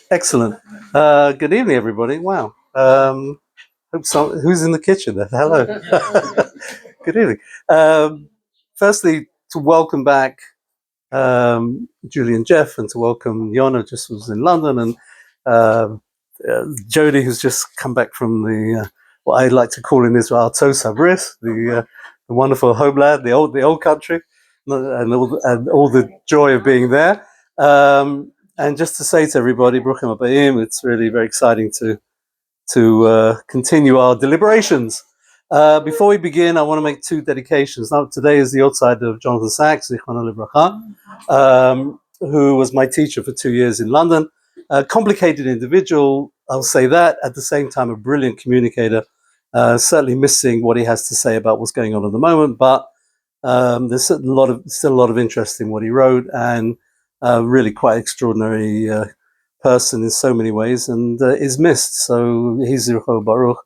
Excellent. Good evening, everybody. Wow. Who's in the kitchen there? Hello. Good evening. Firstly, to welcome back Julie and Jeff, and to welcome Yona, just was in London, and Jody, who's just come back from the what I like to call in Israel Tosa Bris, the wonderful homeland, the old country, and all the joy of being there. And just to say to everybody, Bruchim Abayim, it's really very exciting to continue our deliberations. Before we begin, I want to make two dedications. Now, today is the outside of Jonathan Sachs, Zichrono Livracha, who was my teacher for 2 years in London. A complicated individual, I'll say that. At the same time, a brilliant communicator. Certainly missing what he has to say about what's going on at the moment, but there's still a lot of interest in what he wrote, and really quite extraordinary person in so many ways, and is missed. So he's Baruch.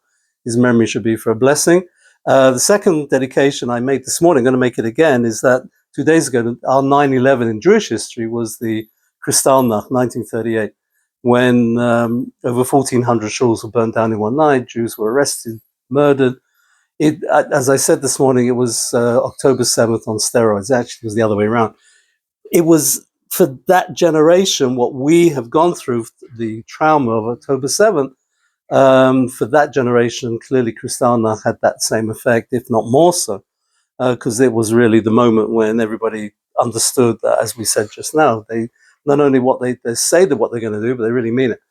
His memory should be for a blessing. The second dedication I made this morning, I'm going to make it again, is that 2 days ago, our 9/11 in Jewish history was the Kristallnacht, 1938, when over 1,400 shuls were burned down in one night. Jews were arrested, murdered. As I said this morning, it was October 7th on steroids. Actually, it was the other way around. It was for that generation, what we have gone through, the trauma of October 7th, for that generation, clearly Kristallnacht had that same effect, if not more so, because it was really the moment when everybody understood that, as we said just now, they not only they say that what they're going to do, but they really mean it,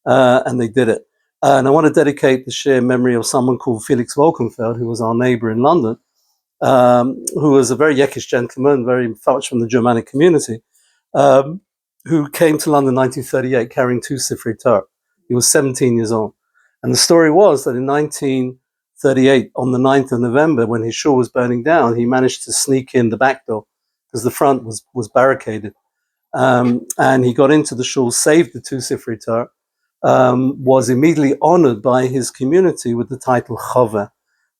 and they did it. And I want to dedicate the sheer memory of someone called Felix Wolkenfeld, who was our neighbor in London, who was a very Yekkish gentleman, very much from the Germanic community, who came to London in 1938 carrying 2 Sifrei Torah. He was 17 years old. And the story was that in 1938, on the 9th of November, when his shul was burning down, he managed to sneak in the back door because the front was barricaded. And he got into the shul, saved the 2 Sifrei Torah, was immediately honored by his community with the title Chover.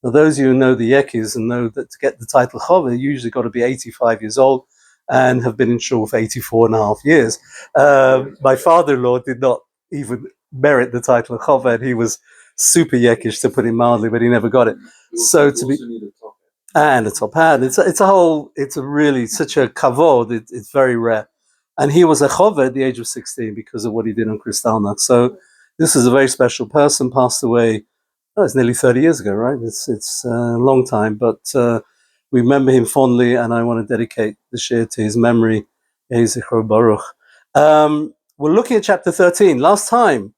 Now, those of you who know the Yekkis and know that to get the title Chover, you usually got to be 85 years old and have been in shul for 84 and a half years. My father-in-law did not even merit the title of Chover, and he was super Yekkish, to put it mildly, but he never got it. So to be and a top hat, it's a really such a kavod. It's very rare, and he was a Chover at the age of 16 because of what he did on Kristallnacht. So this is a very special person. Passed away. Oh, it's nearly 30 years ago, right? It's a long time, but we remember him fondly, and I want to dedicate the shir to his memory. Yehei Zichro Baruch. We're looking at chapter 13. Last time,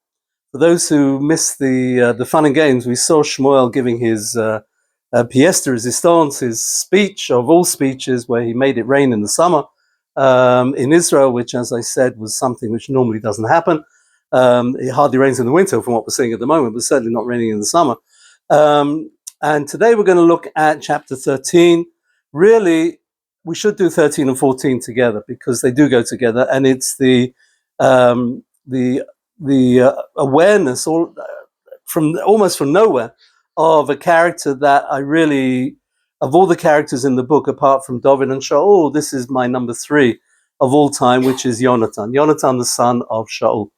for those who missed the fun and games, we saw Shmuel giving his pièce de résistance, his speech of all speeches, where he made it rain in the summer in Israel, which, as I said, was something which normally doesn't happen. It hardly rains in the winter, from what we're seeing at the moment, but certainly not raining in the summer. And today we're going to look at chapter 13. Really, we should do 13 and 14 together because they do go together, and it's the awareness, from almost from nowhere, of a character that I really, of all the characters in the book, apart from David and Shaul, this is my number 3 of all time, which is Yonatan, the son of Shaul.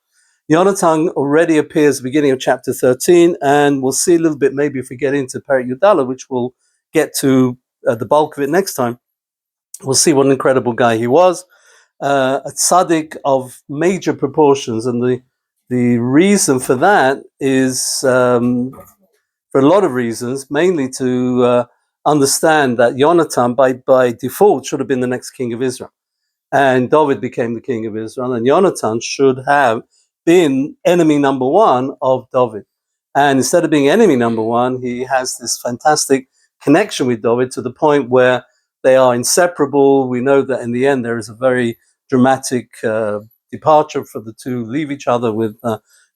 Yonatan already appears at the beginning of chapter 13, and we'll see a little bit, maybe if we get into Perek Yudala, which we'll get to the bulk of it next time. We'll see what an incredible guy he was, a tzaddik of major proportions, and the reason for that is for a lot of reasons, mainly to understand that Yonatan, by default, should have been the next king of Israel, and David became the king of Israel, and Yonatan should have been enemy number 1 of David. And instead of being enemy number 1, he has this fantastic connection with David to the point where they are inseparable. We know that in the end there is a very dramatic departure for the two, leave each other with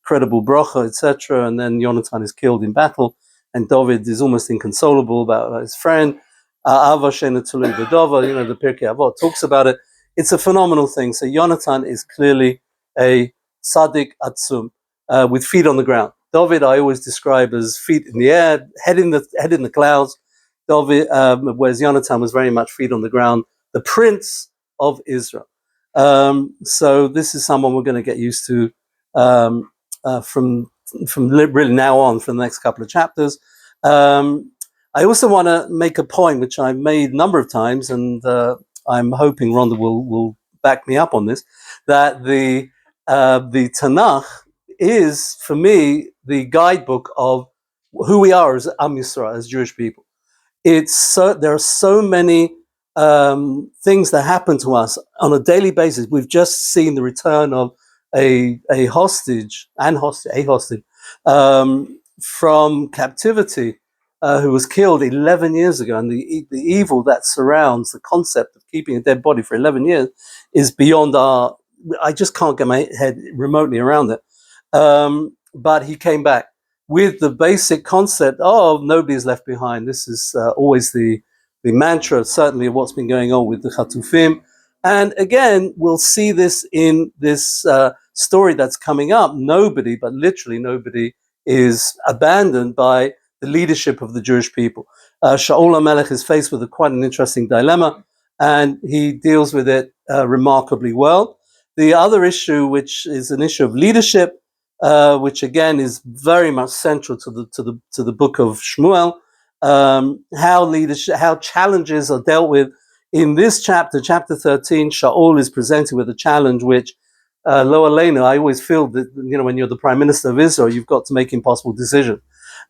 credible bracha, etc. And then Yonatan is killed in battle, and David is almost inconsolable about his friend. Ava Shena Tului B'Dova, the Pirkei Avot talks about it. It's a phenomenal thing. So Yonatan is clearly a tzaddik atzum, with feet on the ground. David I always describe as feet in the air, head in the clouds. David, whereas Yonatan was very much feet on the ground, the prince of Israel. So this is someone we're going to get used to from really now on for the next couple of chapters. I also want to make a point which I've made a number of times, and I'm hoping Rhonda will back me up on this, that the Tanakh is, for me, the guidebook of who we are as Am Yisrael, as Jewish people. There are so many things that happen to us on a daily basis. We've just seen the return of a hostage from captivity, who was killed 11 years ago, and the evil that surrounds the concept of keeping a dead body for 11 years is beyond our. I just can't get my head remotely around it. But he came back with the basic concept of nobody is left behind. This is always the mantra, certainly, of what's been going on with the Chatufim. And again, we'll see this in this story that's coming up. Nobody, but literally nobody, is abandoned by the leadership of the Jewish people. Shaul HaMelech is faced with quite an interesting dilemma, and he deals with it remarkably well. The other issue, which is an issue of leadership, which again is very much central to the book of Shmuel, how challenges are dealt with. In this chapter 13, Shaul is presented with a challenge which, lo aleinu, I always feel that, when you're the Prime Minister of Israel, you've got to make impossible decisions.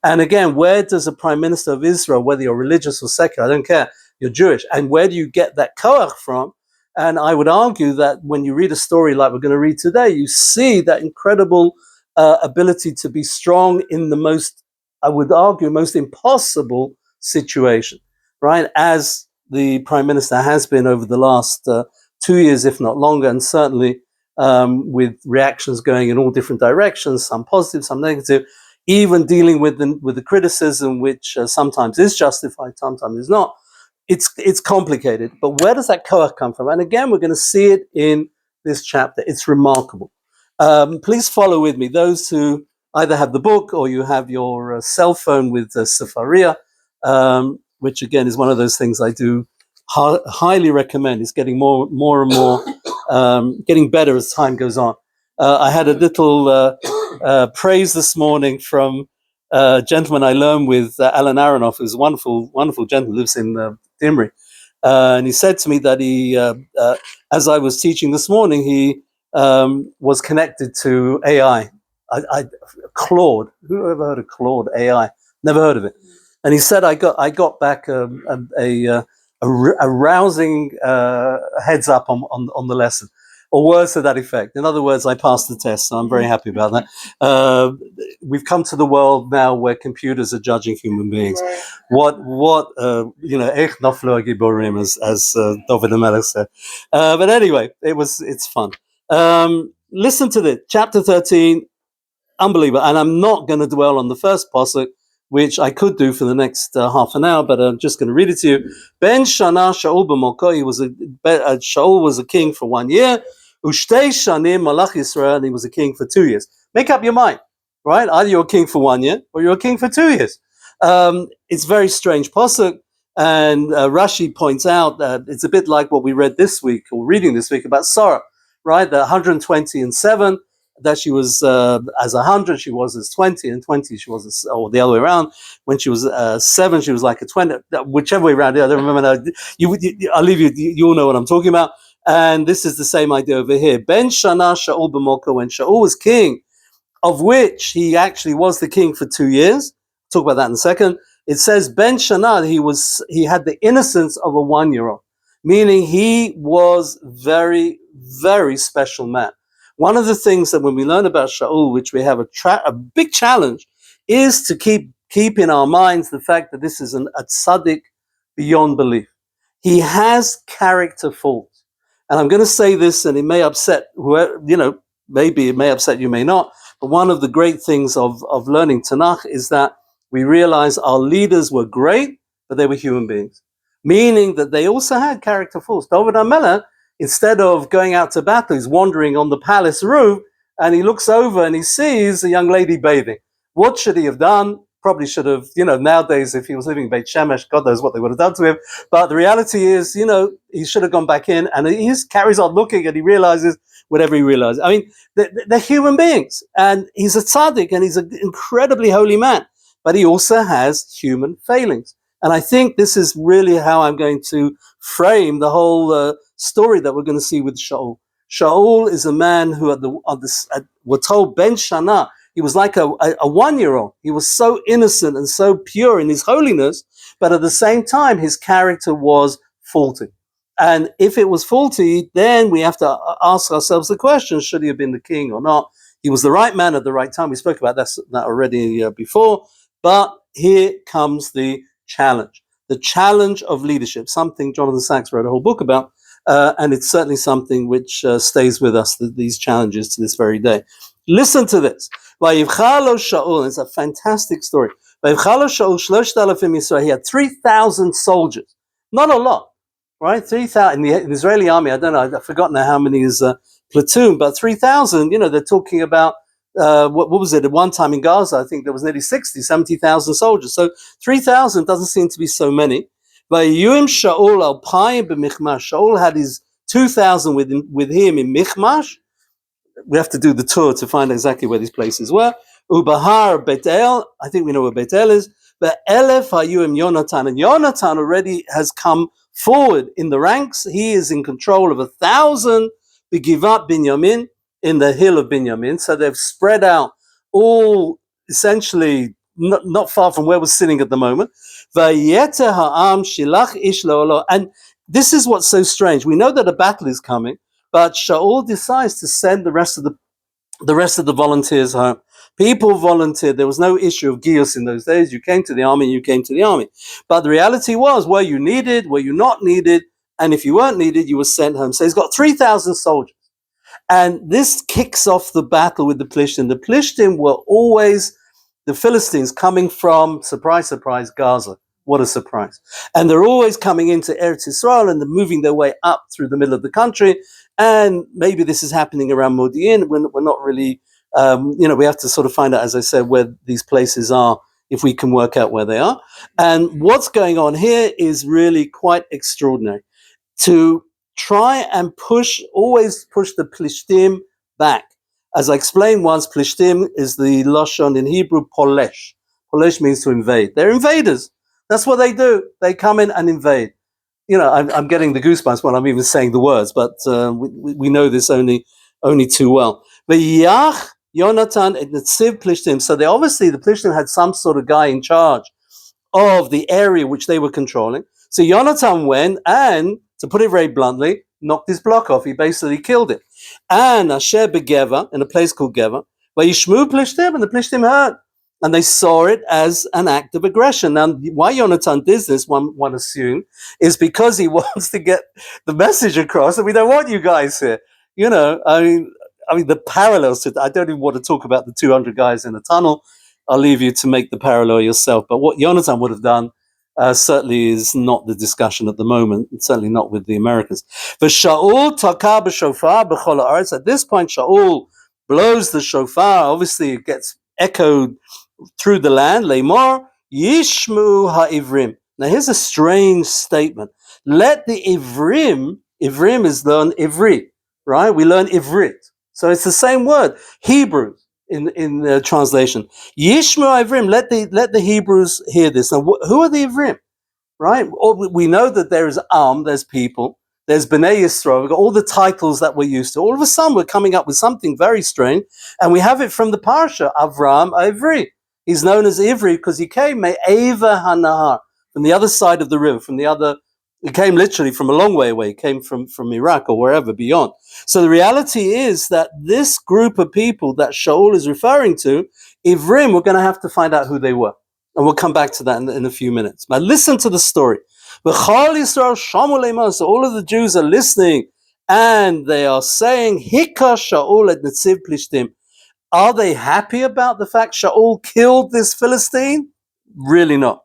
And again, where does a Prime Minister of Israel, whether you're religious or secular, I don't care, you're Jewish, and where do you get that koach from? And I would argue that when you read a story like we're going to read today, you see that incredible ability to be strong in the most, I would argue, most impossible situation, right? As the Prime Minister has been over the last 2 years, if not longer, and certainly with reactions going in all different directions, some positive, some negative, even dealing with the criticism, which sometimes is justified, sometimes is not. It's complicated, but where does that koach come from? And again, we're going to see it in this chapter. It's remarkable. Please follow with me. Those who either have the book or you have your cell phone with Sefaria, which again is one of those things I do highly recommend. It's getting more and more, getting better as time goes on. I had a little praise this morning from a gentleman I learned with, Alan Aronoff, who's a wonderful, wonderful gentleman, lives in Dimri. And he said to me that he, as I was teaching this morning, he was connected to AI. Claude. Who ever heard of Claude AI? Never heard of it. And he said, I got back a rousing heads up on the lesson, or words to that effect. In other words, I passed the test, so I'm very happy about that. We've come to the world now where computers are judging human beings. What Ech naflu giborim, as David HaMelech said. But anyway, it's fun. Listen to this, chapter 13, unbelievable. And I'm not going to dwell on the first pasuk, which I could do for the next half an hour, but I'm just going to read it to you. Ben Shana Shaul b'Molko, Shaul was a king for 1 year. Ushtei Shanim Malach Yisrael, and he was a king for 2 years. Make up your mind, right? Either you're a king for 1 year or you're a king for 2 years. It's very strange pasuk, and Rashi points out that it's a bit like what we read this week, or reading this week, about Sarah, right? The 120 and 7, that she was as 100, she was as 20, and 20 she was as, or the other way around. When she was 7, she was like a 20, whichever way around. I don't remember now. I'll leave you. You all know what I'm talking about. And this is the same idea over here. Ben Shana Shaul b'Molko, when Shaul was king, of which he actually was the king for 2 years. Talk about that in a second. It says Ben Shana, he had the innocence of a 1-year-old, meaning he was very, very special man. One of the things that when we learn about Shaul, which we have a big challenge, is to keep in our minds the fact that this is a tzaddik beyond belief. He has character faults. And I'm going to say this, and it may upset whoever, maybe it may upset you, may not. But one of the great things of learning Tanakh is that we realize our leaders were great, but they were human beings. Meaning that they also had character faults. David HaMelech, instead of going out to battle, he's wandering on the palace roof, and he looks over and he sees a young lady bathing. What should he have done? Probably should have, nowadays, if he was living in Beit Shemesh, God knows what they would have done to him. But the reality is, he should have gone back in, and he carries on looking, and he realizes whatever he realized. I mean, they're human beings, and he's a tzaddik, and he's an incredibly holy man, but he also has human failings. And I think this is really how I'm going to frame the whole story that we're going to see with Shaul. Shaul is a man who, we're told, Ben Shana, he was like a 1-year-old. He was so innocent and so pure in his holiness, but at the same time, his character was faulty. And if it was faulty, then we have to ask ourselves the question, should he have been the king or not? He was the right man at the right time. We spoke about that already before. But here comes the challenge of leadership, something Jonathan Sachs wrote a whole book about. And it's certainly something which stays with us, these challenges to this very day. Listen to this. Shaul, it's a fantastic story. Shaul, he had 3,000 soldiers. Not a lot, right? 3,000 in the Israeli army. I don't know. I've forgotten how many is a platoon, but 3,000, they're talking about, what was it? At one time in Gaza, I think there was nearly 70,000 soldiers. So 3,000 doesn't seem to be so many. Shaul had his 2,000 with him in Michmash. We have to do the tour to find exactly where these places were. Ubahar Beit El, I think we know where Beit El is. But Elef Hayuim Yonatan, and Yonatan already has come forward in the ranks. He is in control of 1,000 Begivat Binyamin, in the hill of Binyamin. So they've spread out all essentially not far from where we're sitting at the moment. And this is what's so strange. We know that a battle is coming, but Shaul decides to send the rest of the volunteers home. People volunteered. There was no issue of gius in those days. You came to the army, you came to the army. But the reality was, were you needed, were you not needed? And if you weren't needed, you were sent home. So he's got 3,000 soldiers. And this kicks off the battle with the Pelishtim. The Pelishtim were always the Philistines coming from, surprise, surprise, Gaza. What a surprise. And they're always coming into Eretz Yisrael and they're moving their way up through the middle of the country. And maybe this is happening around Modi'in. We're not really, we have to sort of find out, as I said, where these places are, if we can work out where they are. And what's going on here is really quite extraordinary. To try and always push the Pelishtim back. As I explained once, Pelishtim is the Lashon in Hebrew, Polesh. Polesh means to invade. They're invaders. That's what they do. They come in and invade. I'm getting the goosebumps when I'm even saying the words, but we know this only too well. But Yach, Yonatan, and Netziv Pelishtim. So the Pelishtim had some sort of guy in charge of the area which they were controlling. So Yonatan went and, to put it very bluntly, knocked his block off. He basically killed it. And Asher Begeva, in a place called Geva, where Yishmu Pelishtim, and the Pelishtim heard. And they saw it as an act of aggression. Now, why Yonatan did this, one assumed, is because he wants to get the message across that we don't want you guys here. I mean, the parallels to that, I don't even want to talk about the 200 guys in the tunnel. I'll leave you to make the parallel yourself. But what Yonatan would have done certainly is not the discussion at the moment, certainly not with the Americans. But Shaul taka b'shofar b'chol haaretz. At this point, Shaul blows the shofar. Obviously, it gets echoed through the land. Leimor yishmu ha'ivrim. Now, here's a strange statement. Let the ivrim is learn ivri, right? We learn ivrit. So it's the same word, Hebrew in the translation. Yishmu ha'ivrim. Let the Hebrews hear this. Now, who are the ivrim? Right? We know that there is there's people, there's Bnei Yisrael, we've got all the titles that we're used to. All of a sudden, we're coming up with something very strange, and we have it from the parsha, Avram Ivri. He's known as Ivri because he came, Me'eva HaNahar, from the other side of the river, he came literally from a long way away, he came from Iraq or wherever beyond. So the reality is that this group of people that Shaul is referring to, Ivrim, we're going to have to find out who they were. And we'll come back to that in a few minutes. But listen to the story. So all of the Jews are listening and they are saying, Hika Shaul et Netziv Pelishtim. Are they happy about the fact Shaul killed this Philistine? Really not.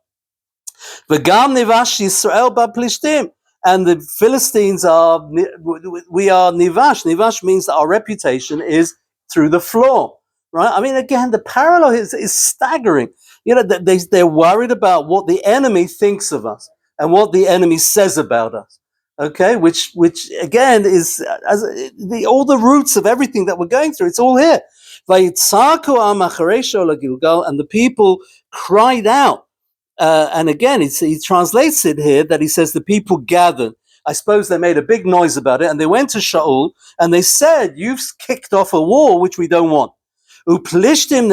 V'gam nivash Yisrael ba'Pelishtim. And the Philistines we are nivash. Nivash means that our reputation is through the floor. Right? I mean, again, the parallel is staggering. They're worried about what the enemy thinks of us and what the enemy says about us. Okay, which again is all the roots of everything that we're going through. It's all here. And the people cried out. And again, he translates it here that he says the people gathered. I suppose they made a big noise about it, and they went to Shaul and they said, "You've kicked off a war which we don't want." Pelishtim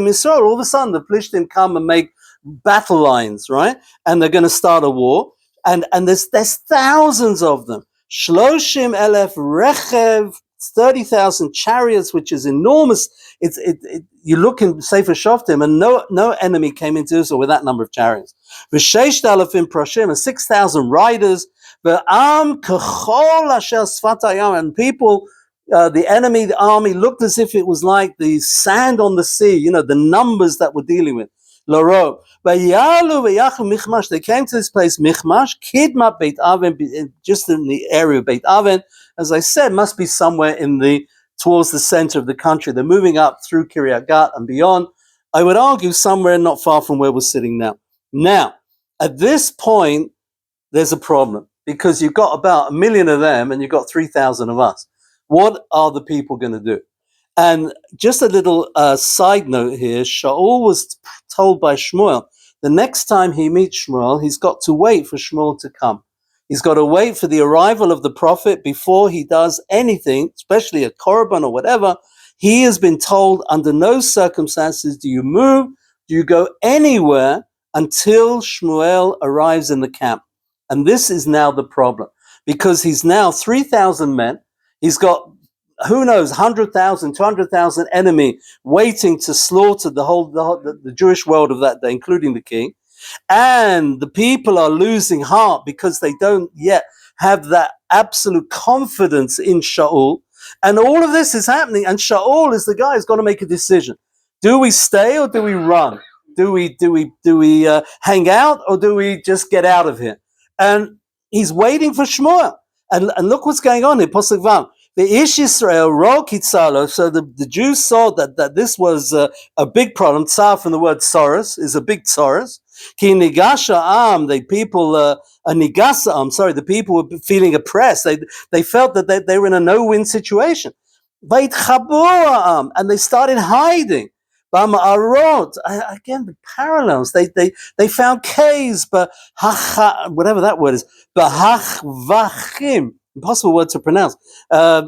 Israel. All of a sudden, the Pelishtim come and make battle lines, right? And they're going to start a war. And there's thousands of them. Shloshim elef rechev, 30,000 chariots, which is enormous. You look in Sefer Shoftim, and no enemy came into Israel with that number of chariots. V'sheish alafim proshim, and 6,000 riders. V'am kechol asher sfat hayam, and people. The enemy, the army, looked as if it was like the sand on the sea, the numbers that we're dealing with. Laro. They came to this place, Michmash, Kidma Beit Aven, just in the area of Beit Aven. As I said, must be somewhere towards the center of the country. They're moving up through Kiryat Gat and beyond. I would argue somewhere not far from where we're sitting now. Now, at this point, there's a problem because you've got about 1 million of them and you've got 3,000 of us. What are the people going to do? And just a little side note here, Shaul was told by Shmuel, the next time he meets Shmuel, he's got to wait for Shmuel to come. He's got to wait for the arrival of the prophet before he does anything, especially a korban or whatever. He has been told under no circumstances do you move, do you go anywhere until Shmuel arrives in the camp. And this is now the problem because he's now 3,000 men. He's got, who knows, 100,000, 200,000 enemy waiting to slaughter the Jewish world of that day, including the king. And the people are losing heart because they don't yet have that absolute confidence in Shaul. And all of this is happening. And Shaul is the guy who's got to make a decision. Do we stay or do we run? Do we hang out or do we just get out of here? And he's waiting for Shmuel. And look what's going on in Pasuk Vav. The Ish Yisrael ro kitzalo. So the Jews saw that this was a big problem. Tzar from the word tsaros is a big tsaros. Ki nigasha am, the people nigasa am. Sorry, the people were feeling oppressed. They felt that they were in a no-win situation. Vayit chabur am, and they started hiding. Ba'ma'arot, again the parallels. They found caves, but whatever that word is. Bahachvachim, impossible word to pronounce.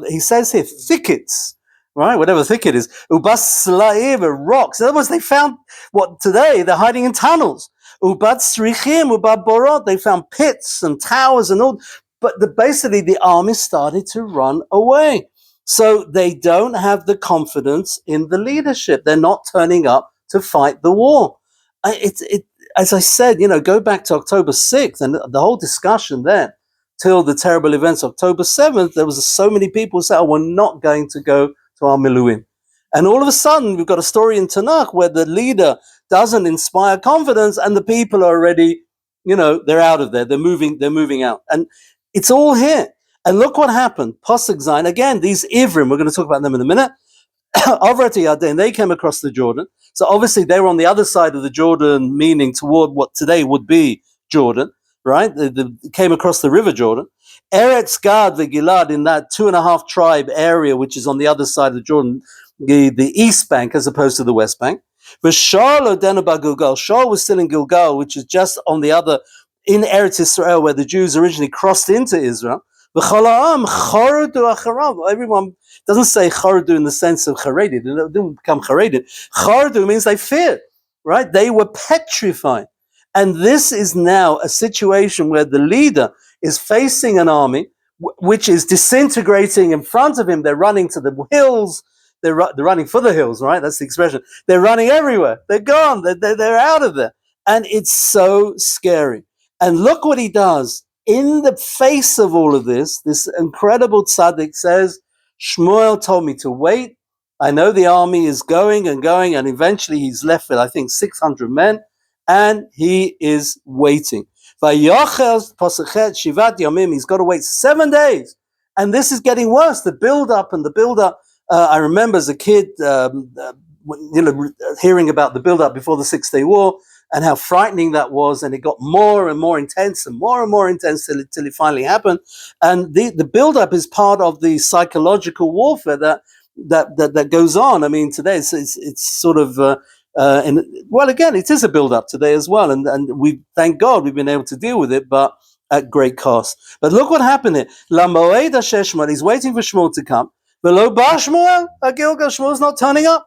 He says here thickets, right? Whatever thicket is. Ubaslaim, rocks. In other words, they found what today they're hiding in tunnels. Ubatsrichim, ubaborot. They found pits and towers and all. But basically, the army started to run away. So they don't have the confidence in the leadership. They're not turning up to fight the war. As I said, go back to October 6th and the whole discussion then till the terrible events of October 7th, there was so many people who said, we're not going to go to our Miluim. And all of a sudden, we've got a story in Tanakh where the leader doesn't inspire confidence and the people are already, they're out of there. They're moving out. And it's all here. And look what happened. Pasuk Zayin, again, these Ivrim, we're going to talk about them in a minute. They came across the Jordan. So obviously they were on the other side of the Jordan, meaning toward what today would be Jordan, right? They came across the river Jordan. Eretz Gad Gilad, in that 2.5 tribe area, which is on the other side of the Jordan, the east bank as opposed to the west bank. But Shaul Gilgal. Shaul was still in Gilgal, which is just on the other, in Eretz Israel, where the Jews originally crossed into Israel. Everyone doesn't say charadu in the sense of charedid. They didn't become charedid. Charadu means they feared, right? They were petrified. And this is now a situation where the leader is facing an army which is disintegrating in front of him. They're running to the hills. They're running for the hills, right? That's the expression. They're running everywhere. They're gone. They're out of there. And it's so scary. And look what he does. In the face of all of this incredible tzaddik says, Shmuel told me to wait. I know the army is going, and eventually he's left with, I think, 600 men, and he is waiting. He's got to wait 7 days. And this is getting worse. The build-up. I remember as a kid, hearing about the build-up before the 6-Day War, and how frightening that was, and it got more and more intense till it finally happened. And the build-up is part of the psychological warfare that goes on. I mean, today it's sort of well, again, it is a build-up today as well, and we thank God we've been able to deal with it, but at great cost. But look what happened here. Lamoed Shmuel, he's waiting for Shmuel to come. Below Bar Shmuel, Shmuel's not turning up.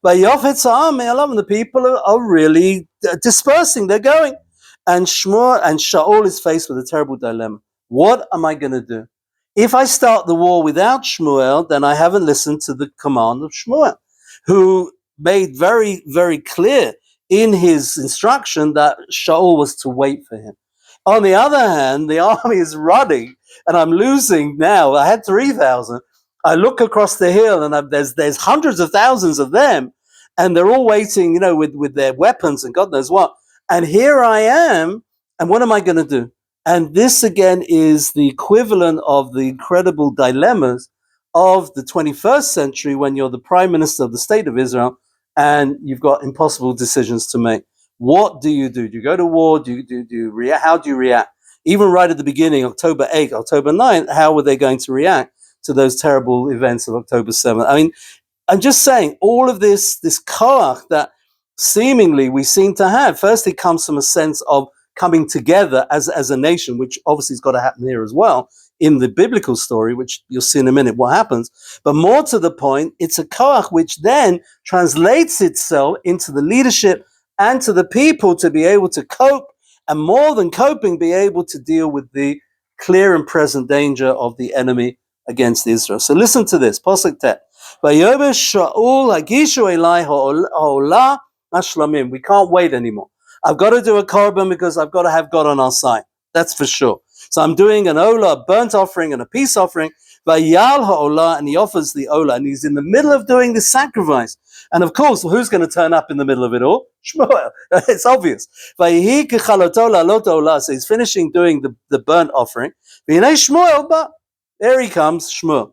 But the people are really dispersing. They're going. And Shmuel and Shaul is faced with a terrible dilemma. What am I going to do? If I start the war without Shmuel, then I haven't listened to the command of Shmuel, who made very, very clear in his instruction that Shaul was to wait for him. On the other hand, the army is running, and I'm losing now. I had 3,000. I look across the hill, and there's hundreds of thousands of them, and they're all waiting, with their weapons and God knows what. And here I am, and what am I going to do? And this again is the equivalent of the incredible dilemmas of the 21st century when you're the prime minister of the state of Israel and you've got impossible decisions to make. What do you do? Do you go to war? Do you react? How do you react? Even right at the beginning, October 8th, October 9th, how were they going to react to those terrible events of October 7th? I mean, I'm just saying, all of this koach that seemingly we seem to have, first it comes from a sense of coming together as a nation, which obviously has got to happen here as well in the biblical story, which you'll see in a minute what happens. But more to the point, it's a koach which then translates itself into the leadership and to the people to be able to cope, and more than coping, be able to deal with the clear and present danger of the enemy against Israel. So listen to this, Pasuk Tet. Shaul hagishu elai ha'olah hashlamim. We can't wait anymore. I've got to do a korban because I've got to have God on our side. That's for sure. So I'm doing an olah, a burnt offering and a peace offering. Vayal ha'olah, and he offers the olah, and he's in the middle of doing this sacrifice. And of course, who's going to turn up in the middle of it all? Shmuel. It's obvious. Vayhi kechaloto la'alot olah. So he's finishing doing the burnt offering. V'hinei Shmuel, but there he comes, Shmuel.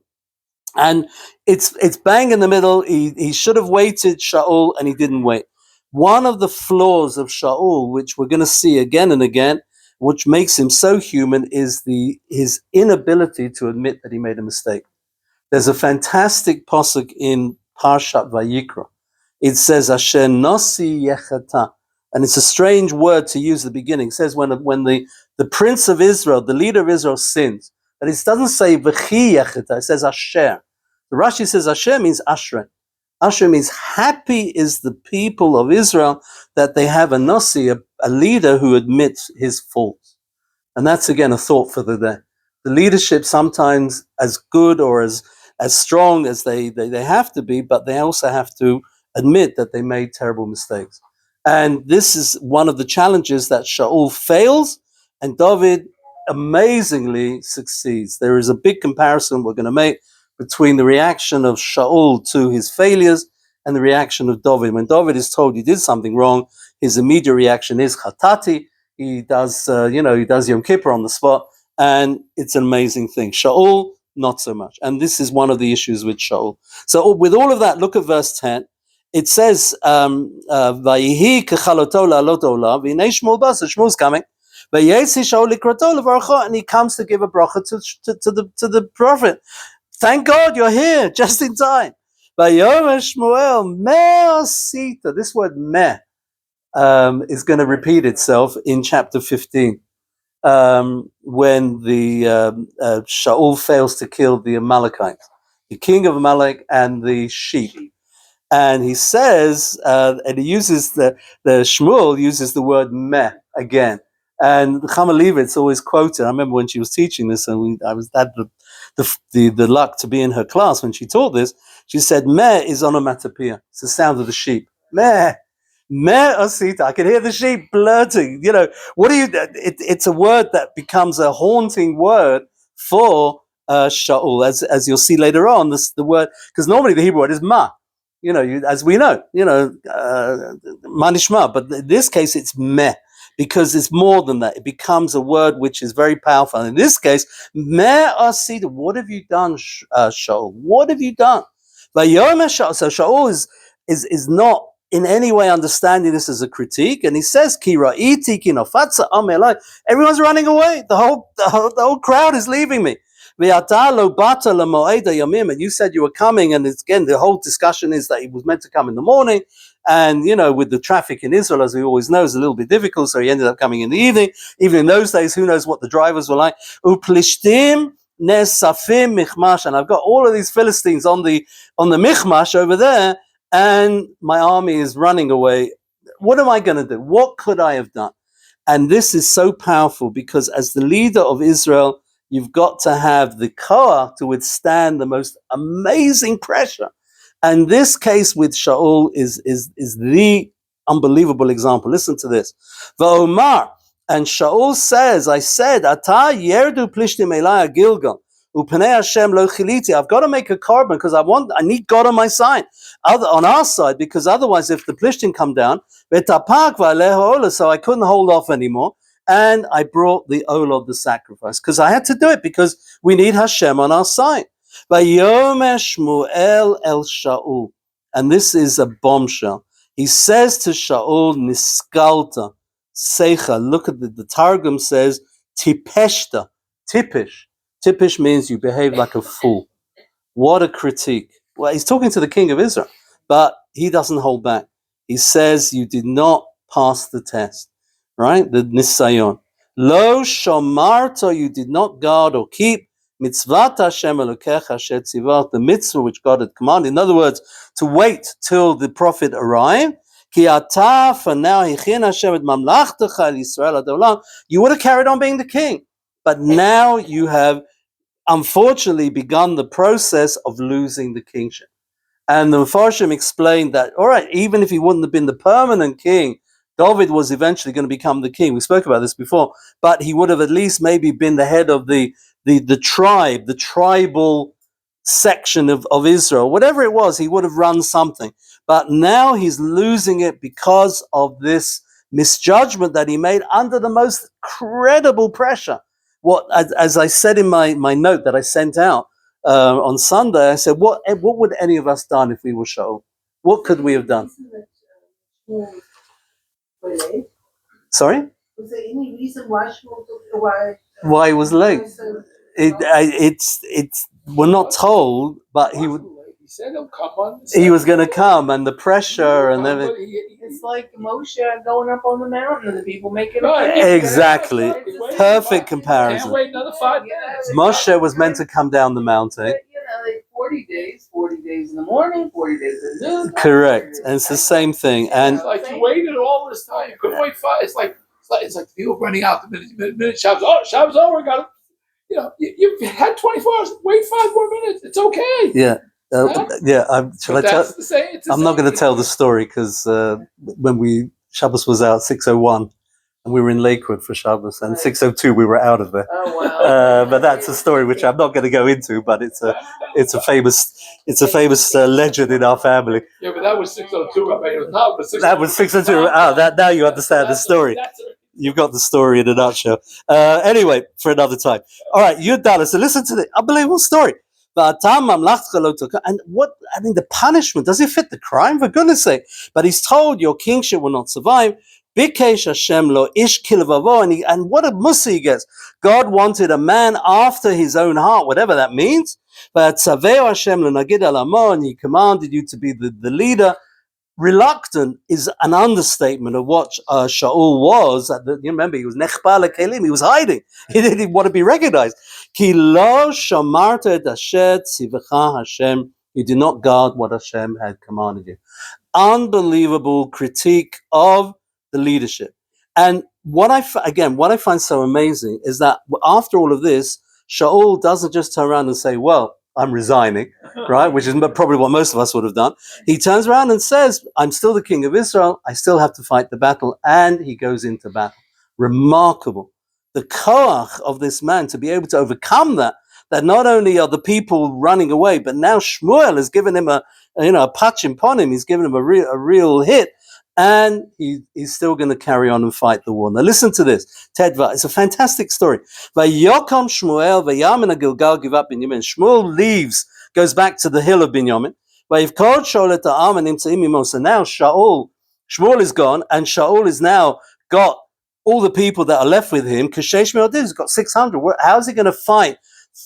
And it's bang in the middle. He should have waited, Shaul, and he didn't wait. One of the flaws of Shaul, which we're going to see again and again, which makes him so human, is his inability to admit that he made a mistake. There's a fantastic pasuk in Parshat Vayikra. It says, Asher nosi yechata. And it's a strange word to use at the beginning. It says when the prince of Israel, the leader of Israel, sins. But it doesn't say v'chi yechata, it says Asher. The Rashi says Asher means Ashrei. Ashrei means happy is the people of Israel that they have a nasi, a leader who admits his faults. And that's again a thought for the day. The leadership sometimes as good or as strong as they have to be, but they also have to admit that they made terrible mistakes. And this is one of the challenges that Shaul fails and David amazingly succeeds. There is a big comparison we're going to make between the reaction of Shaul to his failures and the reaction of David. When David is told he did something wrong, his immediate reaction is chatati. He does, he does Yom Kippur on the spot, and it's an amazing thing. Shaul, not so much. And this is one of the issues with Shaul. So with all of that, look at verse 10. It says, Vayihi kechaloto la'alot olah, v'hinei Shmuel ba, so Shmuel's coming. Vayetzi Shaul likrato levarcho, and he comes to give a bracha to the prophet. Thank God you're here, just in time. Vayomer Shmuel, meh asita. This word meh is going to repeat itself in chapter 15. When the Shaul fails to kill the Amalekites, the king of Amalek and the sheep. And he says, and he uses the Shmuel uses the word meh again. And Chama Levitz always quoted. I remember when she was teaching this, and I had the luck to be in her class when she taught this. She said, meh is onomatopoeia. It's the sound of the sheep. Meh. Meh asita. I can hear the sheep blurting. What do you? It's a word that becomes a haunting word for Shaul, as you'll see later on. The word, because normally the Hebrew word is ma. As we know, manishma. But in this case, it's meh, because it's more than that. It becomes a word which is very powerful. And in this case, meh asita. What have you done, Shaul? What have you done? So Shaul is not in any way understanding this as a critique, and he says, "Ki ra'iti ki nofatza am elai." Everyone's running away. The whole crowd is leaving me. Ve'ata lo bata lemoed hayamim, and you said you were coming, and it's, again, the whole discussion is that he was meant to come in the morning, and with the traffic in Israel, as we always know, is a little bit difficult, so he ended up coming in the evening. Even in those days, who knows what the drivers were like? Pelishtim nesafim michmash, and I've got all of these Philistines on the michmash over there, and my army is running away. What am I going to do? What could I have done? And this is so powerful, because as the leader of Israel, you've got to have the koach to withstand the most amazing pressure. And this case with Shaul is the unbelievable example. Listen to this. Va'omar, and Shaul says, I said, Ata yerdu plishtim elai Gilgal. Upanei Hashem lo chiliti. I've got to make a carbon because I need God on my side, on our side, because otherwise, if the Pelishtim come down, so I couldn't hold off anymore, and I brought the oil of the sacrifice because I had to do it because we need Hashem on our side. Vayomer Shmuel el Shaul, and this is a bombshell. He says to Shaul, Niskalta Seicha. Look at the Targum says Tipeshta, Tipish. Tipish means you behave like a fool. What a critique. Well, he's talking to the king of Israel, but he doesn't hold back. He says you did not pass the test, right? The nisayon. Lo shomarto, you did not guard or keep mitzvat Hashem Elokecha asher tzivat, the mitzvah which God had commanded. In other words, to wait till the prophet arrived. Ki ata, for now, hichin Hashem et mamlachtecha el Yisrael ad olam. You would have carried on being the king, but now you have unfortunately begun the process of losing the kingship. And the Mepharshim explained that, all right, even if he wouldn't have been the permanent king, David was eventually going to become the king. We spoke about this before, but he would have at least maybe been the head of the tribe, the tribal section of Israel. Whatever it was, he would have run something. But now he's losing it because of this misjudgment that he made under the most credible pressure. What, as I said in my note that I sent out on Sunday, I said, what would any of us done if we were Shaul? What could we have done? Sorry? Was there any reason why Shmuel took why he was late? It's we're not told, but he would. He said he'll come on. He was going to come, and the pressure and everything. It's like Moshe going up on the mountain and the people making exactly perfect comparison. Can't wait another 5 minutes. Moshe was meant to come down the mountain. But, like 40 days in the morning, 40 days in the noon. Correct, and it's the same thing. And it's like you waited all this time. You couldn't wait 5. It's like people running out the minute Shabbos. Oh, Shabbos over. Got it. You've had 24 hours. Wait 5 more minutes. It's okay. Yeah. Yeah, shall I tell? I'm not going to tell the story because when Shabbos was out 6:01, and we were in Lakewood for Shabbos, and 6:02 we were out of there. Oh wow! But that's a story which I'm not going to go into. But it's a famous legend in our family. Yeah, but that was 6:02. I mean, it was not, but 6:02. That was 6:02. Now you understand the story. You've got the story in a nutshell. Anyway, for another time. All right, you're done. So listen to the unbelievable story. And the punishment, does it fit the crime? For goodness sake. But he's told your kingship will not survive. Bikesh Hashem lo ish kilvavo, and what a mussar he gets. God wanted a man after his own heart, whatever that means. But Tzaveo Hashem lo nagid alamo, and he commanded you to be the leader. Reluctant is an understatement of what Shaul was. You remember, he was nechbal kelim. He was hiding. He didn't want to be recognized. Ki lo shamarta et asher tzivacha Hashem. You did not guard what Hashem had commanded you. Unbelievable critique of the leadership. And what I find so amazing is that after all of this, Shaul doesn't just turn around and say, well, I'm resigning, right? Which is probably what most of us would have done. He turns around and says, I'm still the king of Israel. I still have to fight the battle. And he goes into battle. Remarkable. The koach of this man to be able to overcome that not only are the people running away, but now Shmuel has given him a patch upon him. He's given him a real hit. And he's still going to carry on and fight the war. Now listen to this. Tedva, it's a fantastic story. Vayokom Shmuel vayamin Gilgal give up Binyamin. Shmuel leaves, goes back to the hill of Binyamin. We've called Shaul at the Am and Nimtzaim Imo. So now Shmuel is gone, and Shaul is now got all the people that are left with him. Kashesh Me'odin, he's got 600. How is he going to fight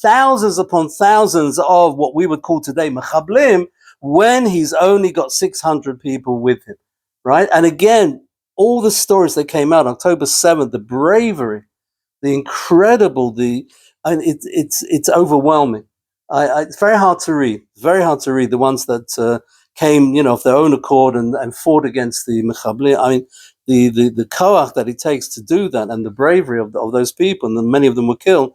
thousands upon thousands of what we would call today Mechablim when he's only got 600 people with him, right? And again, all the stories that came out October 7th, the bravery, the incredible, it's overwhelming. It's very hard to read. The ones that came, of their own accord and fought against the Mechablim. I mean, the koach that it takes to do that, and the bravery of those people, and many of them were killed.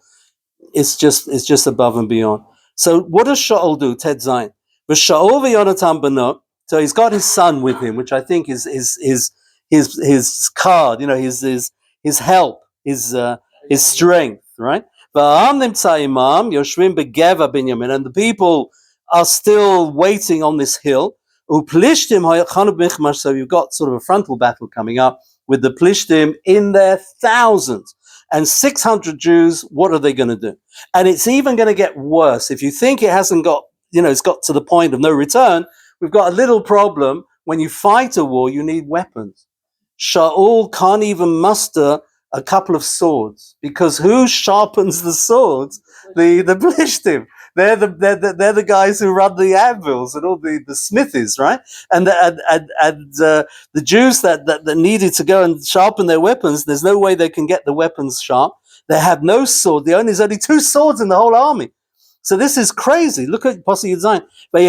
It's just above and beyond. So what does Shaul do? Ted Zayin. But Shaul v'Yonatan bano. So he's got his son with him, which I think is his card. His help, his strength, right? And the people are still waiting on this hill. So you've got sort of a frontal battle coming up with the Pelishtim in their thousands. And 600 Jews, what are they going to do? And it's even going to get worse. If you think it hasn't got, it's got to the point of no return, we've got a little problem. When you fight a war, you need weapons. Shaul can't even muster a couple of swords, because who sharpens the swords? The Pelishtim. They're the guys who run the anvils and all the smithies, right? And the Jews that needed to go and sharpen their weapons, there's no way they can get the weapons sharp. They have no sword. There's only 2 swords in the whole army. So this is crazy. Look at Pasuk Yud Zayin. The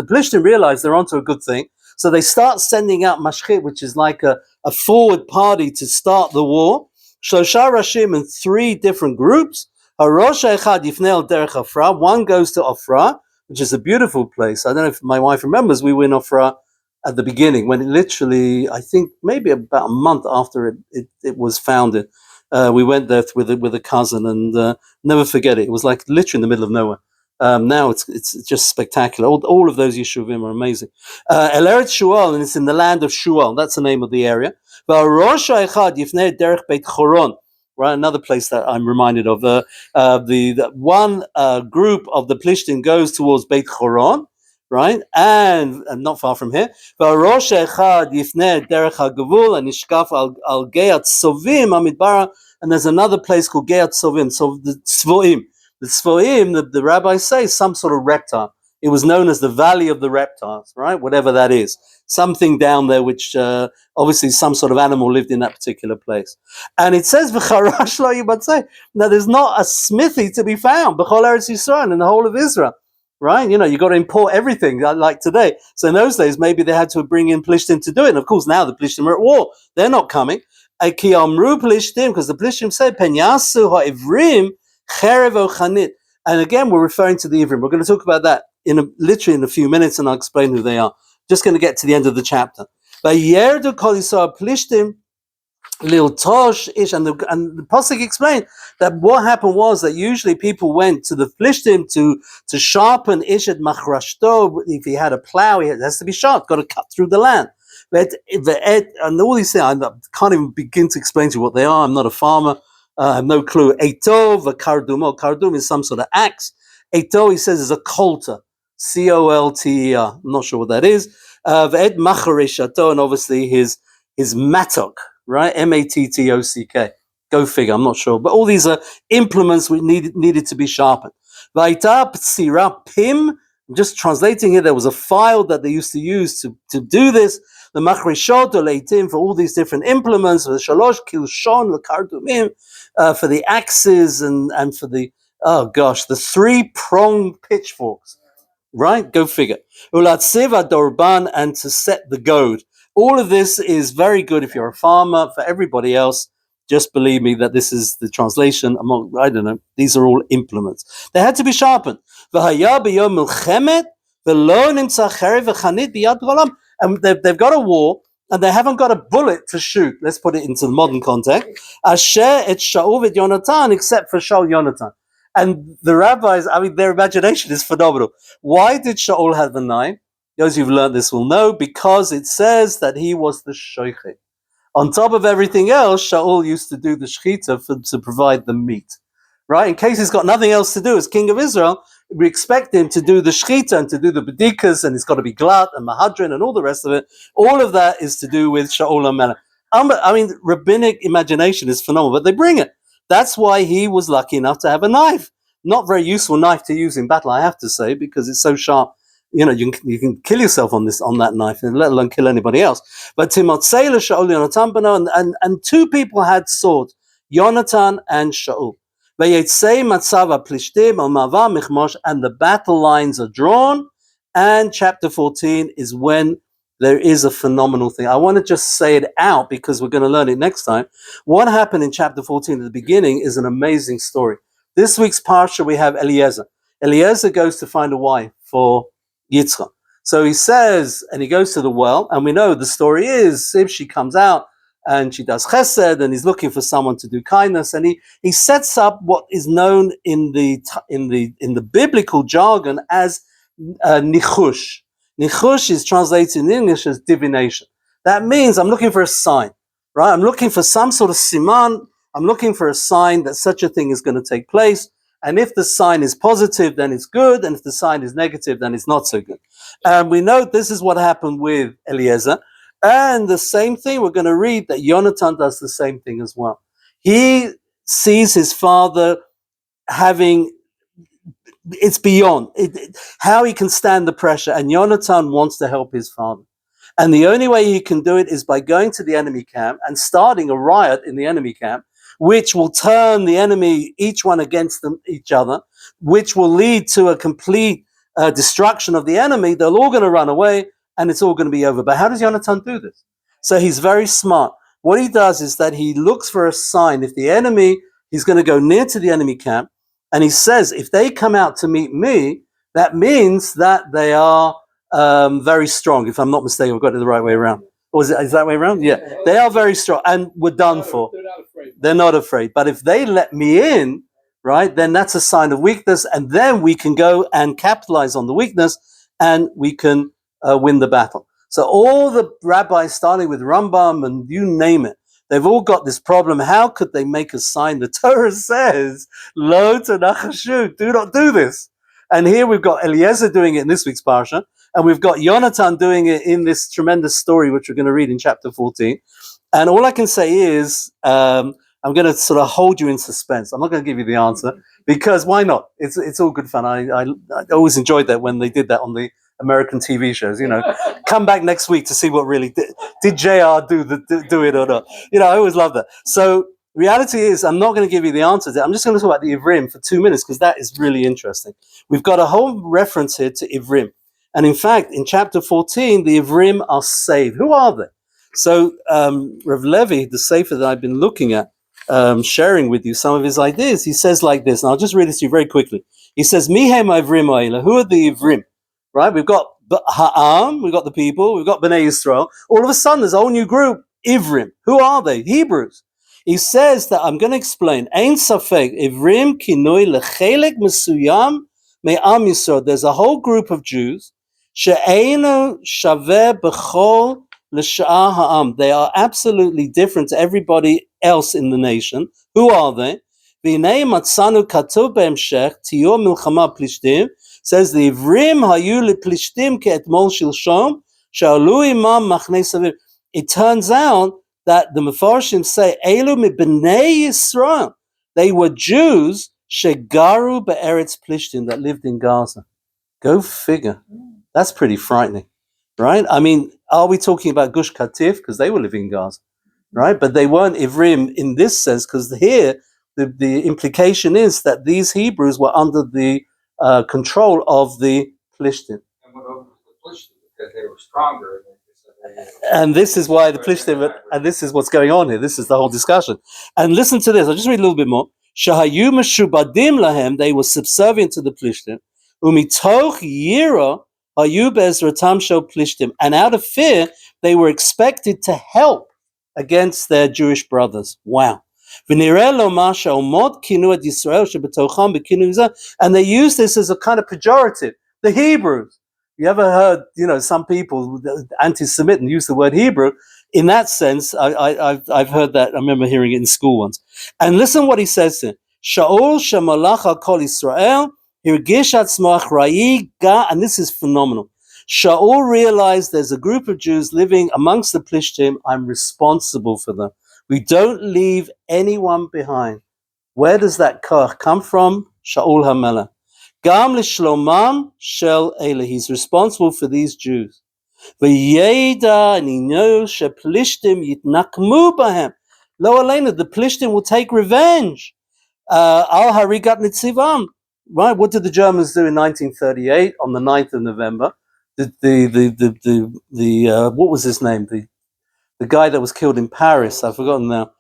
Pelishtim realize they're onto a good thing. So they start sending out mashchit, which is like a forward party to start the war. Shlosha Rashim in 3 different groups. Harosha Echad Yifnei Derech Ofra. One goes to Ofra, which is a beautiful place. I don't know if my wife remembers, we were in Ofra at the beginning, when it literally, I think maybe about a month after it was founded. We went there with a cousin, and never forget it. It was like literally in the middle of nowhere. Now it's just spectacular. All of those yeshuvim are amazing. El Eretz Shual, and it's in the land of Shual. That's the name of the area. Right, another place that I'm reminded of. The one group of the Pelishtim goes towards Beit Choron, right, and not far from here. And there's another place called Geat Sovim. So the Tzvoim. The Tzvoim, the rabbis say, some sort of reptile. It was known as the Valley of the Reptiles, right? Whatever that is. Something down there which obviously some sort of animal lived in that particular place. And it says, now there's not a smithy to be found, B'chol Eretz Yisrael, in the whole of Israel, right? You've got to import everything like today. So in those days, maybe they had to bring in Pelishtim to do it. And of course, now the Pelishtim are at war. They're not coming. Because the Pelishtim said, Pen yasu ha'ivrim cherev o chanit. And again, we're referring to the Ivrim. We're going to talk about that literally in a few minutes, and I'll explain who they are. Just going to get to the end of the chapter. Vayerdu kol Yisrael Pelishtim lil tosh ish, and the pasuk explained that what happened was that usually people went to the Pelishtim to sharpen ish at machrashto. If he had a plow, it has to be sharp, got to cut through the land. And all these things, I can't even begin to explain to you what they are. I'm not a farmer. I have no clue. Eitov, a kardum. Kardum is some sort of axe. Eitov, he says, is a colter. Colter. I'm not sure what that is. Ve'ed machareshato, and obviously his matok, right? Mattock. Go figure. I'm not sure, but all these are implements which needed to be sharpened. Va'ita ptsira pim. Just translating here, there was a file that they used to use to do this. The machreshot or leitim for all these different implements. For the shalosh kilshon lekardumim, for the axes and for the the 3-pronged pitchforks. Right? Go figure. Ulatsiva dorban, and to set the goad. All of this is very good if you're a farmer. For everybody else, just believe me that this is the translation. I don't know. These are all implements. They had to be sharpened. And they've got a war, and they haven't got a bullet to shoot. Let's put it into the modern context. Asher et Shaul et Yonatan, except for Shaul Yonatan. And the rabbis, their imagination is phenomenal. Why did Shaul have the 9? Those who've learned this will know, because it says that he was the shoichet. On top of everything else, Shaul used to do the shechita to provide the meat. Right? In case he's got nothing else to do as king of Israel, we expect him to do the shechita and to do the bedikas, and it's got to be glat and mahadrin and all the rest of it. All of that is to do with Shaul HaMelech. I mean, rabbinic imagination is phenomenal, but they bring it. That's why he was lucky enough to have a knife. Not very useful knife to use in battle, I have to say, because it's so sharp. You know, you can kill yourself on that knife, let alone kill anybody else. But Timotzei Shaul Yonatan Bano, and two people had swords, Yonatan and Shaul. Vayetzei Matzav Pelishtim al Mava Michmosh, and the battle lines are drawn. And chapter 14 is when there is a phenomenal thing. I want to just say it out because we're going to learn it next time. What happened in chapter 14 at the beginning is an amazing story. This week's parsha we have Eliezer. Eliezer goes to find a wife for Yitzchak. So he says, and he goes to the well, and we know the story is if she comes out and she does chesed, and he's looking for someone to do kindness, and he sets up what is known in the biblical jargon as nichush. Nichush is translated in English as divination. That means I'm looking for a sign, right? I'm looking for some sort of siman. I'm looking for a sign that such a thing is going to take place. And if the sign is positive, then it's good. And if the sign is negative, then it's not so good. And we know this is what happened with Eliezer. And the same thing, we're going to read that Yonatan does the same thing as well. He sees his father having, it's beyond how he can stand the pressure. And Yonatan wants to help his father. And the only way he can do it is by going to the enemy camp and starting a riot in the enemy camp, which will turn the enemy, each one against each other, which will lead to a complete destruction of the enemy. They're all going to run away, and it's all going to be over. But how does Yonatan do this? So he's very smart. What he does is that he looks for a sign. If the enemy, he's going to go near to the enemy camp, and he says, if they come out to meet me, that means that they are very strong. If I'm not mistaken, I've got it the right way around. Or is that way around? Yeah. They are very strong, and we're done for. They're not afraid. But if they let me in, right, then that's a sign of weakness, and then we can go and capitalize on the weakness, and we can win the battle. So all the rabbis, starting with Rambam and you name it, they've all got this problem. How could they make a sign? The Torah says, "Lo tenachashu," do not do this. And here we've got Eliezer doing it in this week's parsha, and we've got Yonatan doing it in this tremendous story, which we're going to read in chapter 14. And all I can say is, I'm going to sort of hold you in suspense. I'm not going to give you the answer, because why not? It's all good fun. I always enjoyed that when they did that on the American TV shows. You know, come back next week to see what really did JR do it or not. You know, I always love that. So reality is, I'm not going to give you the answer to it. I'm just going to talk about the Ivrim for 2 minutes, because that is really interesting. We've got a whole reference here to Ivrim. And in fact, in chapter 14, the Ivrim are saved. Who are they? So Rav Levi, the Sefer that I've been looking at, sharing with you some of his ideas, he says like this, and I'll just read it to you very quickly. He says, Mihem Ivrim Ha'ila, who are the Ivrim? Right? We've got Ha'am, we've got the people, we've got Bnei Yisrael. All of a sudden, there's a whole new group, Ivrim. Who are they? Hebrews. He says that, I'm going to explain, Ein Safek, Ivrim Kinoi Lechelek Mesuyam Me'am Yisrael. There's a whole group of Jews, She'eino Shaveh B'chol L'Sha'ar Ha'am. They are absolutely different to everybody else in the nation. Who are they? V'nei matzanu katuv be'emshech tiyur milchama Pelishtim. Says the Ivrim hayu lePelishtim ke'etmol shilshom sha'alu imam machnei saviv. It turns out that the Mefarshim say elu mibnei Yisrael. They were Jews shegaru be'eretz Pelishtim, that lived in Gaza. Go figure. That's pretty frightening, right? I mean, are we talking about Gush Katif? Because they were living in Gaza, right? But they weren't Ivrim in this sense, because here the implication is that these Hebrews were under the control of the Pelishtim. And went over to the Pelishtim because they were stronger. And this is why the Pelishtim, and this is what's going on here. This is the whole discussion. And listen to this. I'll just read a little bit more. Shahayu meshubadim lahem. They were subservient to the Pelishtim. Umitoch yira. And out of fear, they were expected to help against their Jewish brothers. Wow. And they use this as a kind of pejorative. The Hebrews. You ever heard, some people, anti-Semitic, use the word Hebrew? In that sense, I've heard that. I remember hearing it in school once. And listen what he says here. Shaul shemalach al kol Israel. Hirgish atzmo achrayi ga, and this is phenomenal. Shaul realized there's a group of Jews living amongst the Pelishtim. I'm responsible for them. We don't leave anyone behind. Where does that koch come from? Shaul HaMelech. Gam l'shlomam shel ele. He's responsible for these Jews. V'yeda, and he knows shePelishtim yitnakmu bahem. Lo aleinu, the Pelishtim will take revenge. Al harigat nitzivam. Right? What did the Germans do in 1938 on the 9th of November? What was his name? The guy that was killed in Paris, I've forgotten now.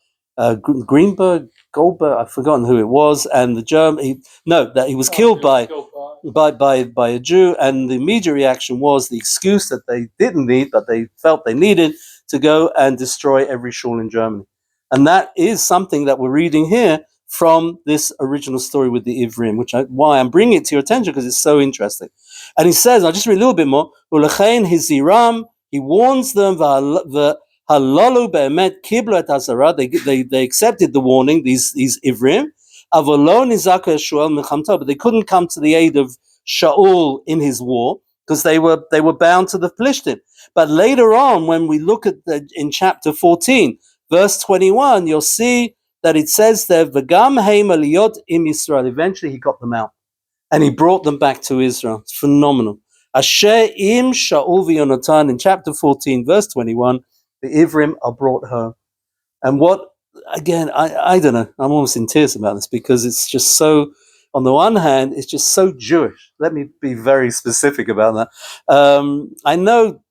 Greenberg, Goldberg, I've forgotten who it was, and the German. That he was killed by a Jew, and the immediate reaction was the excuse that they didn't need, but they felt they needed to go and destroy every shul in Germany, and that is something that we're reading here from this original story with the Ivrim, why I'm bringing it to your attention because it's so interesting. And he says, I'll just read a little bit more. Ulechein hiziram, he warns them. Halalu be'emet kiblu et hazara. They accepted the warning. These Ivrim. Avolo nizaka Shmuel mechamto, but they couldn't come to the aid of Shaul in his war because they were bound to the Pelishtim. But later on, when we look at in chapter 14, verse 21, you'll see that it says there, "V'gam heim aliyot im Yisrael." Eventually, he got them out, and he brought them back to Israel. It's phenomenal. Asher im Shaul v'Yonatan, in chapter 14, verse 21, the Ivrim are brought home. And what, again, I don't know, I'm almost in tears about this because it's just so, on the one hand, it's just so Jewish. Let me be very specific about that. I know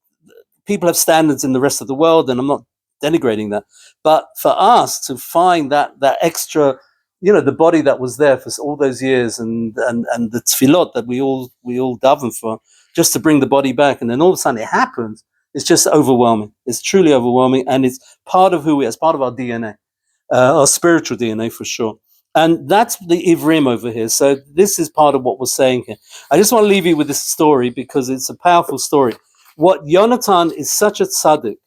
people have standards in the rest of the world, and I'm not denigrating that. But for us to find that extra, the body that was there for all those years, and the tefillot that we all daven for, just to bring the body back, and then all of a sudden it happens. It's just overwhelming. It's truly overwhelming, and it's part of who we are. It's part of our DNA, our spiritual DNA for sure. And that's the Ivrim over here. So this is part of what we're saying here. I just want to leave you with this story because it's a powerful story. What Yonatan is such a tzaddik.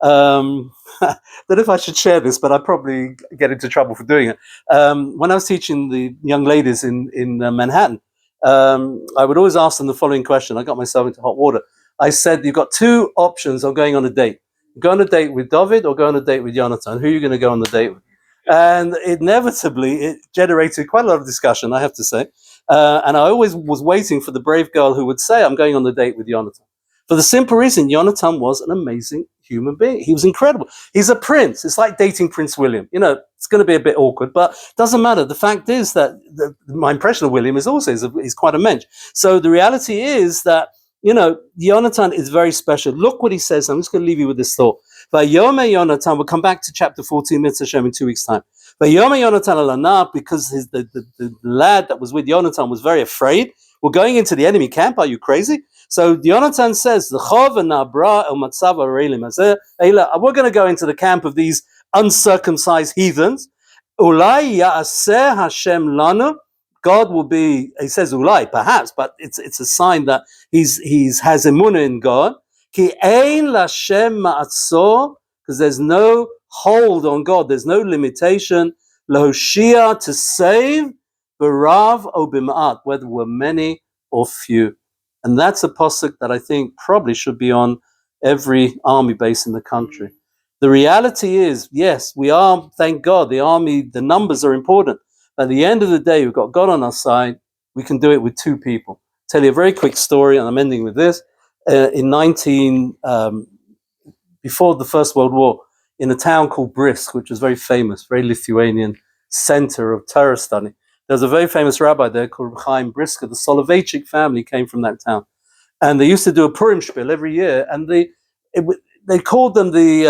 Don't know if I should share this, but I probably get into trouble for doing it. When I was teaching the young ladies in Manhattan, I would always ask them the following question. I got myself into hot water. I said, you've got two options of going on a date. Go on a date with David or go on a date with Yonatan. Who are you going to go on the date with? And inevitably, it generated quite a lot of discussion, I have to say. And I always was waiting for the brave girl who would say, I'm going on the date with Yonatan. For the simple reason, Yonatan was an amazing human being. He was incredible. He's a prince. It's like dating Prince William. It's going to be a bit awkward, but it doesn't matter. The fact is that my impression of William is also he's quite a mensch. So the reality is that, Yonatan is very special. Look what he says. I'm just going to leave you with this thought. Vayome Yonatan, we'll come back to chapter 14, Mitzvah Hashem, in 2 weeks' time. Vayome Yonatan al-Anab, because the lad that was with Yonatan was very afraid. We're going into the enemy camp. Are you crazy? So Yonatan says, we're going to go into the camp of these uncircumcised heathens. Ulai ya'aseh Hashem lanu. God will be, he says ulai, perhaps, but it's a sign that he's has emunah in God. Ki ein lashem ma'atzor, because there's no hold on God, there's no limitation. Lahoshia, to save, b'rav o b'ma'at, whether we're many or few. And that's a pasuk that I think probably should be on every army base in the country. The reality is, yes, we are, thank God, the army, the numbers are important. At the end of the day, we've got God on our side. We can do it with two people. I'll tell you a very quick story, and I'm ending with this. Before the First World War, in a town called Brisk, which was very famous, very Lithuanian center of Torah study, there was a very famous rabbi there called Chaim Brisker. The Soloveitchik family came from that town. And they used to do a Purim spiel every year, and they called them the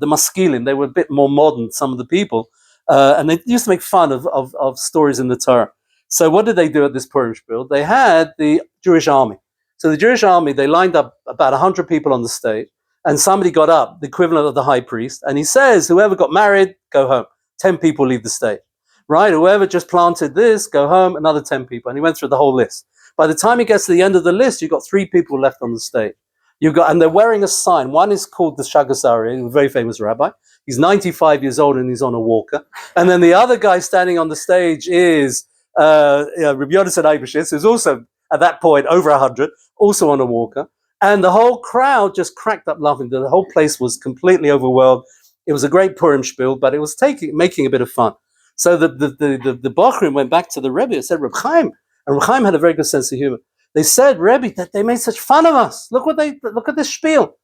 Maskilim. They were a bit more modern, some of the people. And they used to make fun of stories in the Torah. So what did they do at this Purim spiel? They had the Jewish army. So the Jewish army, they lined up about 100 people on the stage, and somebody got up, the equivalent of the high priest, and he says, whoever got married, go home. 10 people leave the stage. Right? Whoever just planted this, go home, another 10 people. And he went through the whole list. By the time he gets to the end of the list, you've got 3 people left on the stage. And they're wearing a sign. One is called the Shagasari, a very famous rabbi. He's 95 years old and he's on a walker. And then the other guy standing on the stage is Rabbi Yonasan Eibeshitz, who's also at that point over 100, also on a walker. And the whole crowd just cracked up laughing. The whole place was completely overwhelmed. It was a great Purim spiel, but it was making a bit of fun. So the Bochrim went back to the Rebbe and said, Reb Chaim, and Reb Chaim had a very good sense of humor. They said, Rebbe, that they made such fun of us. Look at this spiel.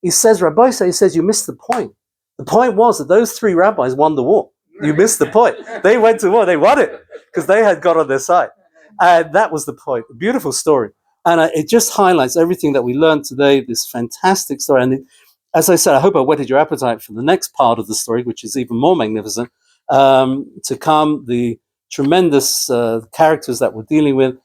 He says, Rabbi, he says, you missed the point. The point was that those three rabbis won the war. You missed the point. They went to war. They won it because they had God on their side. And that was the point. A beautiful story. And it just highlights everything that we learned today, this fantastic story. And as I said, I hope I whetted your appetite for the next part of the story, which is even more magnificent, to come, the tremendous characters that we're dealing with.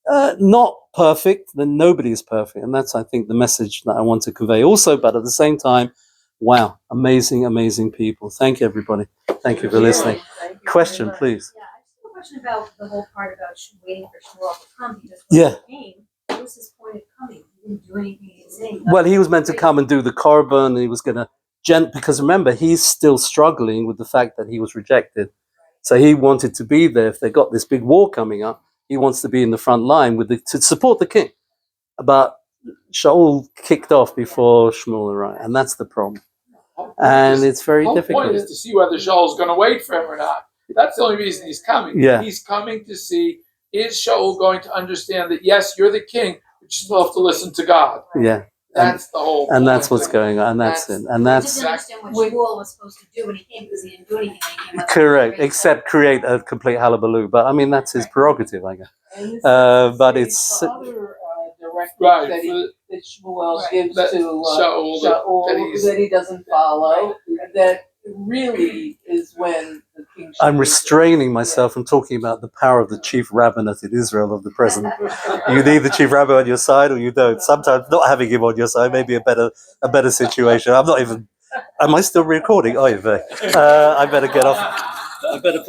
Not perfect, then nobody is perfect. And that's, I think, the message that I want to convey also. But at the same time, wow, amazing, amazing people. Thank you, everybody. Thank you for listening. Question, please. Yeah, I just have a question about the whole part about waiting for Shmuel to come. He just came. What was his point of coming? He didn't do anything. He didn't say anything. Well, he was meant to come and do the korban, and he was going to because remember, he's still struggling with the fact that he was rejected. So he wanted to be there. If they got this big war coming up, he wants to be in the front line to support the king. But Shaul kicked off before Shmuel arrived, and that's the problem. And it's very difficult. The point is to see whether Shaul's going to wait for him or not. That's the only reason he's coming. Yeah. He's coming to see, is Shaul going to understand that, yes, you're the king, but you still have to listen to God. Yeah. That's the whole And point that's what's thing. going on. And that's it. And I that's didn't understand what Shmuel was supposed to do when he came because he didn't do anything. When he came up correct, with except create a complete hullabaloo. But I mean, that's his prerogative, I guess. And this But is it's the other directive Right, that Shmuel Right. gives That to Shaul, Shaul that he doesn't follow. That really is when the king. I'm restraining myself from talking about the power of the chief rabbinate in Israel of the present. You need the chief rabbi on your side, or you don't. Sometimes not having him on your side may be a better situation. I'm not even. Am I still recording? Oh, I better get off. I better put.